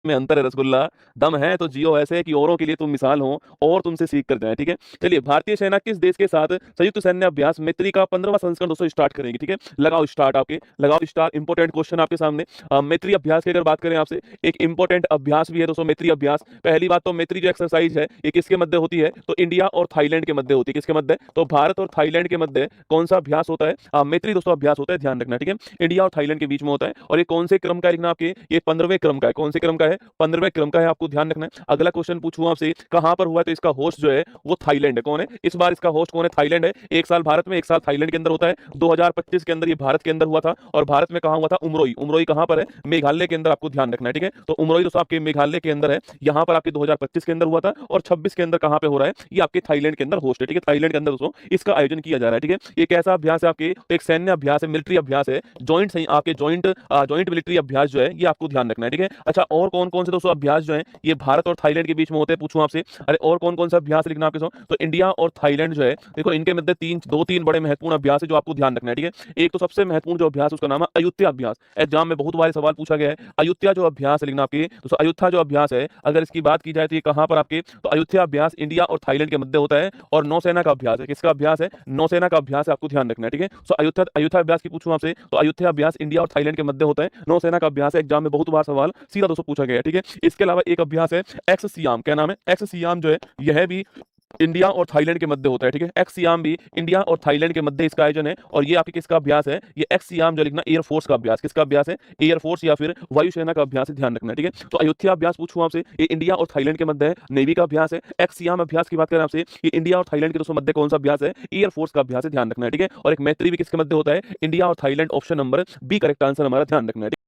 में अंतर है रसगुल्ला, दम है तो जियो ऐसे कि औरों के लिए तुम मिसाल हो और तुमसे सीख कर जाएं। ठीक है, चलिए, भारतीय सेना किस देश के साथ संयुक्त सैन्य अभ्यास मैत्री का 15वां संस्करण दोस्तों स्टार्ट करेगी? ठीक है, लगाओ स्टार्ट, आपके लगाओ स्टार्ट। इंपॉर्टेंट क्वेश्चन आपके सामने। मैत्री अभ्यास की अगर बात करें आपसे, एक इंपॉर्टेंट अभ्यास भी है दोस्तों मैत्री अभ्यास। पहली बात तो मैत्री जो एक्सरसाइज है ये किसके मध्य होती है? तो इंडिया और थाईलैंड के मध्य होती है। किसके मध्य? तो भारत और थाईलैंड के मध्य कौन सा अभ्यास होता है? मैत्री दोस्तों अभ्यास होता है, ध्यान रखना। ठीक है, इंडिया और थाईलैंड के बीच में होता है। और ये कौन से क्रम का है लिखना आपके? ये 15वें क्रम का है। कौन से क्रम का है? 15वें क्रम का है, आपको ध्यान रखना है। अगला क्वेश्चन पूछूं आपसे, कहां पर हुआ है? तो इसका होस्ट जो है वो थाईलैंड है। कौन है इस बार इसका होस्ट? कौन है? थाईलैंड है। एक साल भारत में, एक साल थाईलैंड के अंदर होता है। 2025 के अंदर ये भारत के अंदर हुआ था। और भारत में कहां हुआ था? उमरोई। उमरोई कहां पर है? मेघालय के अंदर, आपको ध्यान रखना है। ठीक है, तो उमरोई दोस्तों आपके मेघालय के अंदर है। यहां पर आपके 2025 के अंदर हुआ था। और 26 के अंदर कहां पे हो रहा है? ये आपके थाईलैंड के अंदर होस्ट है। ठीक है, थाईलैंड के अंदर दोस्तों इसका आयोजन किया जा रहा है। ठीक है, ये कैसा अभ्यास है आपके? तो एक सैन्य अभ्यास है, मिलिट्री अभ्यास है, जॉइंट सही आपके जॉइंट मिलिट्री अभ्यास जो है ये आपको ध्यान रखना है। ठीक है, अच्छा, और कौन कौन से दोस्तों अभ्यास जो है ये भारत और थाईलैंड के बीच में होते हैं? पूछूं आपसे, अरे और कौन कौन सा अभ्यास लिखना आपके साथ? तो इंडिया और थाईलैंड जो है, देखो इनके मध्य दो तीन बड़े महत्वपूर्ण अभ्यास है जो आपको ध्यान रखना है। ठीक है, एक तो सबसे महत्वपूर्ण जो अभ्यास है उसका नाम है अयुत्या अभ्यास। एग्जाम में बहुत बार सवाल पूछा गया है। अयुत्या जो अभ्यास है लिखना आपके, तो अयुत्या जो अभ्यास है अगर इसकी बात की जाए तो ये कहां पर आपके? तो अयुत्या अभ्यास इंडिया और थाईलैंड के मध्य होता है। और नौसेना का अभ्यास है। किसका अभ्यास है? नौसेना का अभ्यास है, आपको ध्यान रखना है। ठीक है, तो अयुत्या अयुत्या अभ्यास की पूछूं आपसे, तो अयुत्या अभ्यास इंडिया और थाईलैंड के मध्य होता है। नौसेना का अभ्यास है, एग्जाम में बहुत बार सवाल सीधा दोस्तों पूछा गया है। ठीक है, इसके अलावा एक अभ्यास है एक्स सियाम। क्या नाम है? एक्स सियाम जो है यह भी इंडिया और थाईलैंड के मध्य होता है। ठीक है, एक्स सियाम भी इंडिया और थाईलैंड के मध्य इसका आयोजन है। और ये आपके किसका अभ्यास है? ये एक्स सियाम जो लिखना एयरफोर्स का अभ्यास। किसका अभ्यास है? एयरफोर्स या फिर वायुसेना का अभ्यास है, ध्यान रखना है। ठीक है, तो अयोध्या अभ्यास पूछूं आपसे, ये इंडिया और थाईलैंड के मध्य है, नेवी का अभ्यास है। एक्स सियाम अभ्यास की बात करें आपसे, ये इंडिया और थाईलैंड के दोस्तों मध्य कौन सा अभ्यास है? एयरफोर्स का अभ्यास है, ध्यान रखना है। ठीक है, और एक मैत्री भी किसके मध्य होता है? इंडिया और Thailand. Option number B correct answer हमारा, ध्यान रखना है।